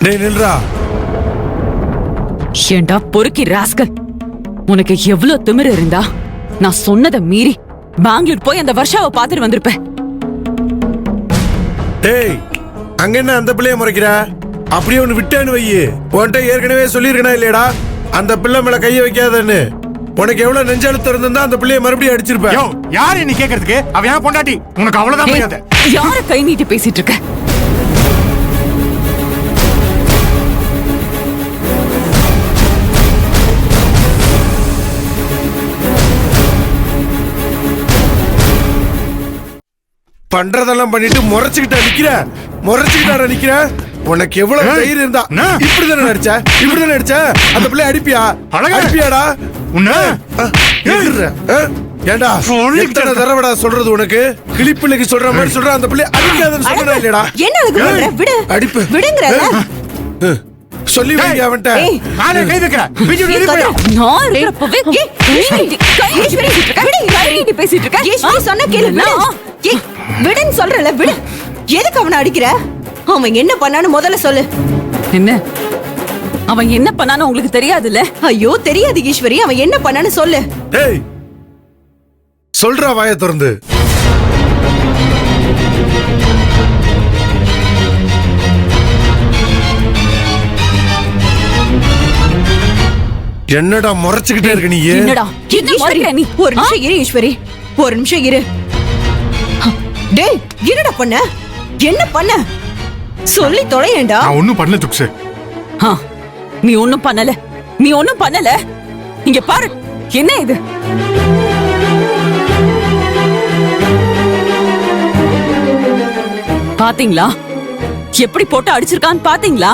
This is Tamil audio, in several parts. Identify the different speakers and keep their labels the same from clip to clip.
Speaker 1: டேய் நில்றா.
Speaker 2: ஏண்டா பொறுக்கி ராஸ்கல், உனக்கு எவ்வளவு திமிரு இருந்தா நான் சொன்னதை மீறி பெங்களூர் போய் அந்த வருஷாவை பார்த்துட்டு வந்திருப்பேன்.
Speaker 1: டேய் அங்க என்ன அந்த பிள்ளைய முறைக்கிற? அப்படியே ஒன்னு விட்டேன்னு வையு. உன்கிட்ட ஏற்கனவே சொல்லியிருக்கனா இல்லையடா அந்த பிள்ளை மேல கைய வைக்காதன்னு. உனக்கு எவ்வளவு நெஞ்செழுத்து இருந்தா அந்த பிள்ளைய மறுபடியும் அடிச்சிருப்பேன்.
Speaker 3: யாரு நீ கேக்குறதுக்கு? அவ ஏன் பொண்டாட்டி? உனக்கு அவ்வளவுதான் முடியாது.
Speaker 2: யார கை நீட்டி பேசிட்டு இருக்க?
Speaker 1: பண்றதெல்லாம் பண்ணிட்டு முறைச்சுக்கிட்டார நிக்கிற. உனக்கு எவ்வளவு தைரியம் இருந்தா இப்படிதானே நடிச்ச? அந்த பிள்ளை அடிப்பியாடா? ஏண்டா எத்தனை தடவைடா சொல்றது உனக்கு? கிளிப்பிள்ளைக்கு சொல்ற மாதிரி சொல்ற அந்த பிள்ளை அடிக்காதன்னு சொன்னா இல்லடா? அடிப்பு சொல்லி வைங்க அவன்கிட்ட.
Speaker 3: கை வைக்கிற
Speaker 2: பேசிட்டு இருக்க.
Speaker 4: சொன்ன கேளு. விடுன்னு சொல்றல, விடு. எதுக்கு அவனை அடிக்கிற? அவன் என்ன பண்ணான்னு முதல்ல சொல்லு.
Speaker 2: என்ன அவன் என்ன பண்ணான்னு உங்களுக்கு தெரியாதுல்ல?
Speaker 4: ஐயோ தெரியாது ஈஸ்வரி, அவன் என்ன பண்ணான்னு சொல்லு.
Speaker 1: டேய் சொல்றா வாயை திறந்து. என்னடா முறைச்சுக்கிட்டே இருக்க நீ?
Speaker 2: என்னடா என்ன முறைக்கிற நீ?
Speaker 4: ஒரு நிமிஷம் இரு ஈஸ்வரி, ஒரு நிமிஷம் இரு. டேய் என்னடா பண்ண? என்ன பண்ண சொல்லி தொலையேண்டா.
Speaker 3: நான் ஒண்ணும் பண்ணல துக்ஸு.
Speaker 2: நீ ஒண்ணும் பண்ணல. இங்க பாரு, என்ன இது? பாத்தீங்களா எப்படி போட்டு அடிச்சிருக்கான்னு? பாத்தீங்களா?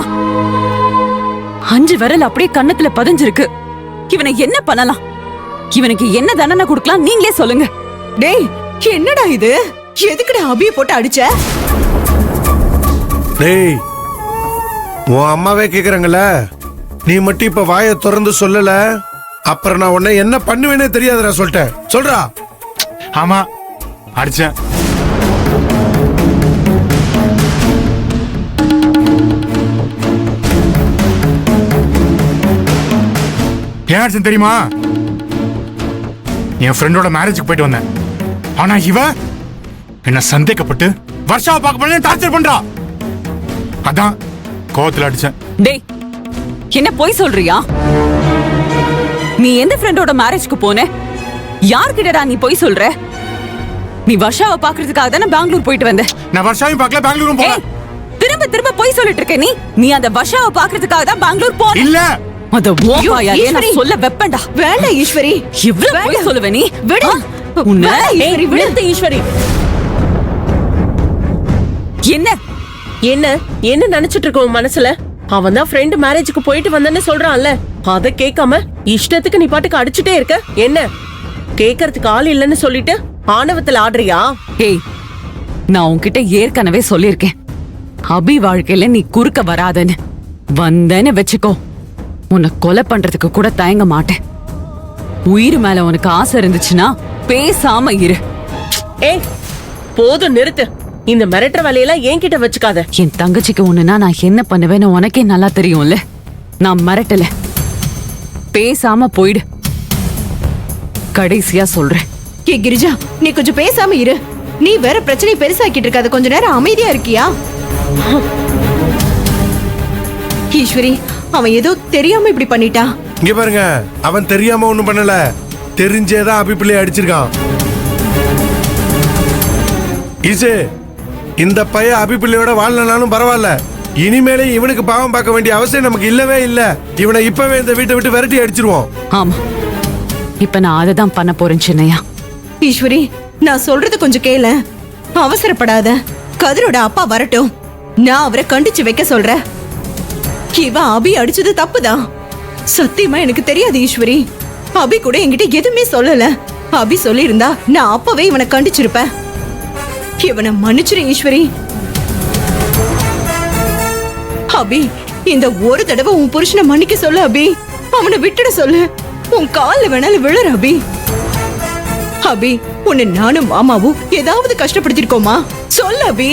Speaker 2: 5 விரல் அப்படியே கன்னத்துல பதிஞ்சிருக்கு. இவனை என்ன பண்ணலாம்? இவனுக்கு என்ன தண்டனை கொடுக்கலாம் நீங்களே சொல்லுங்க.
Speaker 4: டேய் என்னடா இது? எதுக்குடா அபிய போட்டு அடிச்ச?
Speaker 1: டேய் உன் அம்மாவே கேக்குறாங்கல்ல, நீ மட்டும் இப்ப வாயை திறந்து சொல்லல, அப்புறம் நான் உன்னை என்ன பண்ணுவேனே தெரியாதுடா. சொல்லிட்டேன், சொல்றா.
Speaker 3: ஆமா அடிச்சேன். ஏன் அடிச்சேன் தெரியுமா? என் ஃப்ரெண்டோட மேரேஜுக்கு போயிட்டு வந்தேன். ஆனா இவ என்ன சந்தேகப்பட்டு வருஷாவை பார்க்க போன டார்ச்சர் பண்றா. அதான் கோவத்துல அடிச்சேன்.
Speaker 2: டேய் என்ன போய் சொல்றியா? நீ எந்த ஃப்ரெண்டோட மேரேஜ்க்கு போன? யார்கிட்டடா நீ போய் சொல்ற? நீ வர்ஷாவை பாக்குறதுக்காக தானே பெங்களூர் போயிட்டு வந்த.
Speaker 3: நான் வர்ஷாவையும் பார்க்கல, பெங்களூரும் போல.
Speaker 2: திரும்ப போய் சொல்லிட்டு இருக்க நீ. நீ அந்த வர்ஷாவை பாக்குறதுக்காக தான் பெங்களூர் போன.
Speaker 3: இல்ல
Speaker 2: அத ஓவாயாலே நான் சொல்ல வெப்பேன்டா.
Speaker 4: வேண்டாம் ஈஸ்வரி,
Speaker 2: இவ்ளோ போய் சொல்லுவே நீ?
Speaker 4: விடு
Speaker 2: உன்னை.
Speaker 4: விடு ஈஸ்வரி.
Speaker 5: என்ன நினைச்சிட்டு இருக்க உன் மனசுல? அவன் தான் ஃப்ரெண்ட் மேரேஜுக்கு போயிட்டு வந்தேன்னு சொல்றான்ல, அத கேட்காம இஷ்டத்துக்கு நீ பாட்டுக்கு அடிச்சுட்டே இருக்க. என்ன கேக்குறதுக்கு ஆள் இல்லன்னு சொல்லிட்டு ஆணவத்துல ஆடுறியா?
Speaker 2: ஏய் நான் உன்கிட்ட ஏற்கனவே சொல்லிருக்கேன், அபி வாழ்க்கையில நீ குறுக்க வராதன்னு. வந்தேன்னு வெச்சுக்கோ, உன்னை கொலை பண்றதுக்கு கூட தயங்க மாட்டேன். உயிர் மேல உனக்கு ஆசை இருந்துச்சுன்னா பேசாம இரு.
Speaker 5: ஏய் போதும், நிறுத்து. இந்த மிரட்டுற வேலையெல்லாம் என்கிட்ட வச்சுக்காத.
Speaker 2: என் தங்கச்சிக்கு ஒண்ணுனா நான் என்ன பண்ணுவேன்னு உனக்கே நல்லா தெரியும்ல. நான் மிரட்டல, பேசாம போயிடு. கடைசியா சொல்றேன்.
Speaker 4: ஏ கிரிஜா, நீ கொஞ்சம் பேசாம இரு. நீ வேற பிரச்சனை பெருசாக்கிட்டு இருக்காத. கொஞ்ச நேரம் அமைதியா இருக்கியா? ஈஸ்வரி, அவன் ஏதோ தெரியாம இப்படி பண்ணிட்டான்.
Speaker 1: இங்க பாருங்க, அவன் தெரியாம ஒண்ணும் பண்ணல, தெரிஞ்சேதான் அபி பிள்ளைய அடிச்சிருக்கான். ஈசு, இந்த பையன் அபி பிள்ளையோட வாழ்னாலும் பரவாயில்ல. இனிமேலே இவனுக்கு பாவம் பார்க்க வேண்டிய அவசியம் நமக்கு இல்லவே இல்ல. இவனை இப்பவே இந்த வீட்டை விட்டு விரட்டி அடிச்சிருவோம்.
Speaker 2: ஆமா, இப்ப நான் அதை தான் பண்ண போறேன் சின்னையா.
Speaker 4: ஈஸ்வரி, நான் சொல்றது கொஞ்சம் கேள. அவசரப்படாத. கதிரோட அப்பா வரட்டும், நான் அவரை கண்டிச்சு வைக்க சொல்றேன். இவன் அபி அடிச்சது தப்புதான். சத்தியமா எனக்கு தெரியாது ஈஸ்வரி. அபி கூட என்கிட்ட எதுவுமே சொல்லல. அபி சொல்லி இருந்தா நான் அப்பவே இவனை கண்டிச்சிருப்பேன். இவனை மன்னிச்சிரு ஈஸ்வரி. அபி, இந்த ஒரு தடவை உன் புருஷனை மன்னிக்க சொல்லு அபி. அவனை விட்டுட சொல்லு. உன் கால்ல வேணாலும் விழுற அபி. அபி, உன்னை நானும் மாமாவும் ஏதாவது கஷ்டப்படுத்திருக்கோமா? சொல்லு அபி.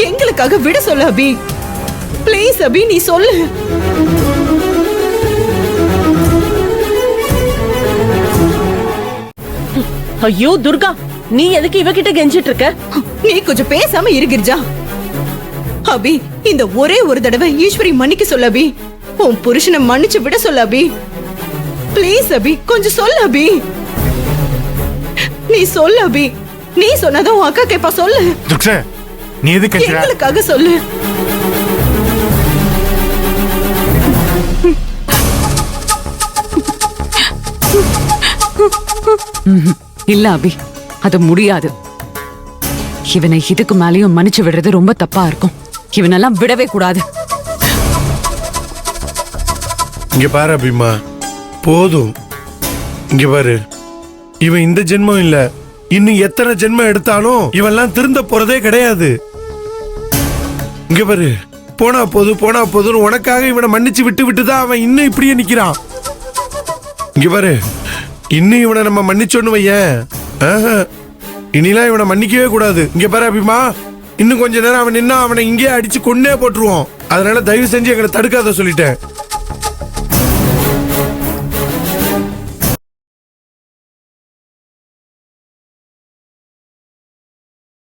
Speaker 4: எங்களுக்காக விட சொல்லு அபி. ப்ளீஸ் அபி நீ சொல்லு.
Speaker 5: ஐயோ துர்கா, நீ எதுக்கு இவகிட்ட கெஞ்சிட்டு இருக்க?
Speaker 4: நீ கொஞ்சம் பேசாம இரு கிரிஜா. அபி இந்த ஒரே ஒரு தடவை ஈஸ்வரி மன்னிக்க சொல்ல அபி. உன் புருஷனை மன்னிச்சு விட சொல்ல அபி. ப்ளீஸ் அபி கொஞ்சம் சொல்ல அபி. நீ சொல்ல அபி. நீ சொன்னதான் உன் அக்கா கேப்பா சொல்லு.
Speaker 3: துர்கா நீ எது கெஞ்சுற?
Speaker 4: எங்களுக்காக சொல்லு.
Speaker 2: இல்ல அபி, அது முடியாது. இவனை இதுக்கு மேலயும் மன்னிச்சு விடுறது ரொம்ப தப்பா இருக்கும். இவனெல்லாம் விடவே கூடாது.
Speaker 1: இங்க பாரு அபிமா, போதும். இங்க பாரு, இவன் இந்த ஜென்மம் இல்ல, இன்னும் எத்தனை ஜென்மம் எடுத்தாலும் இவெல்லாம் திருந்த போறதே கிடையாது. இங்க பாரு, போனா போதுன்னு உனக்காக இவனை மன்னிச்சு விட்டு விட்டுதான் அவன் இன்னும் இப்படியே நிக்கிறான். இங்க பாரு, இன்னும் இவனை நம்ம மன்னிச்சோன்னு வையேன், இனிலாம் இவனை மன்னிக்கவே கூடாது. இங்க பாரு அபிமா, இன்னும் கொஞ்ச நேரம் அவன் நின்னா அவனை இங்கேயே அடிச்சு கொன்னே போட்டுருவோம். அதனால தயவு செஞ்சு எங்களை தடுக்காத சொல்லிட்டேன்.